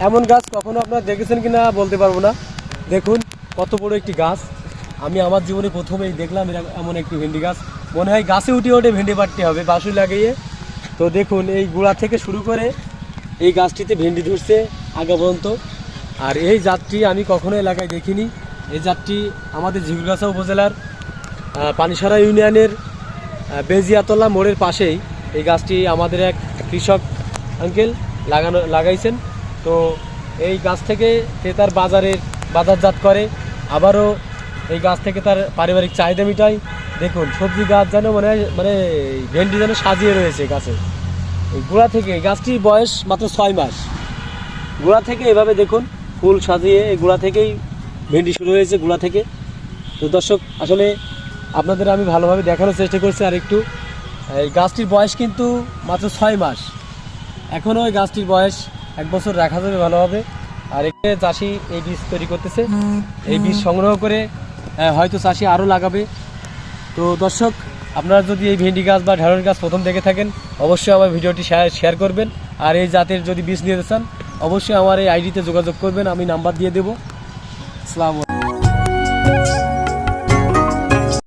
এমন গাছ কখনো আপনারা দেখেছেন কিনা বলতে পারবো না। দেখুন কত বড় একটি গাছ, আমি আমার জীবনে প্রথমেই দেখলাম এমন একটি ভেন্ডি গাছ। মনে হয় গাছে উঠে উঠে ভেন্ডি পাড়তে হবে বাঁশি লাগিয়ে। তো দেখুন এই গোড়া থেকে শুরু করে এই গাছটিতে ভেন্ডি ধরছে আগা পর্যন্ত। আর এই জাতটি আমি কখনো এলাকায় দেখিনি। এই জাতটি আমাদের ঝিগুরগাছা উপজেলার পানিসারা ইউনিয়নের বেজিয়াতলা মোড়ের পাশেই এই গাছটি আমাদের এক কৃষক আঙ্কেল লাগাইছেন। তো এই গাছ থেকে সে তার বাজারজাত করে, আবারও এই গাছ থেকে তার পারিবারিক চাহিদা মিটায়। দেখুন সবজি গাছ যেন মানে ভেন্ডি যেন সাজিয়ে রয়েছে গাছে। এই গোড়া থেকে এই গাছটির বয়স মাত্র 6 মাস। গোড়া থেকে এভাবে দেখুন ফুল সাজিয়ে এই গোড়া থেকেই ভেন্ডি শুরু হয়েছে গোড়া থেকে। তো দর্শক আসলে আপনাদের আমি ভালোভাবে দেখানোর চেষ্টা করছি। আর একটু এই গাছটির বয়স কিন্তু মাত্র 6 মাস। এখনও এই গাছটির বয়স 1 বছর রাখা যাবে ভালোভাবে। আর এখানে চাষি এই বীজ তৈরি করতেছে, এই বীজ সংগ্রহ করে হয়তো চাষি আরও লাগাবে। তো দর্শক আপনারা যদি এই ভেন্ডি গাছ বা ঢেঁড়স গাছ প্রথম দেখে থাকেন অবশ্যই আমার ভিডিওটি শেয়ার করবেন। আর এই জাতের যদি বীজ নিতে চান অবশ্যই আমার এই আইডিতে যোগাযোগ করবেন, আমি নাম্বার দিয়ে দেবো। আসসালামু আলাইকুম।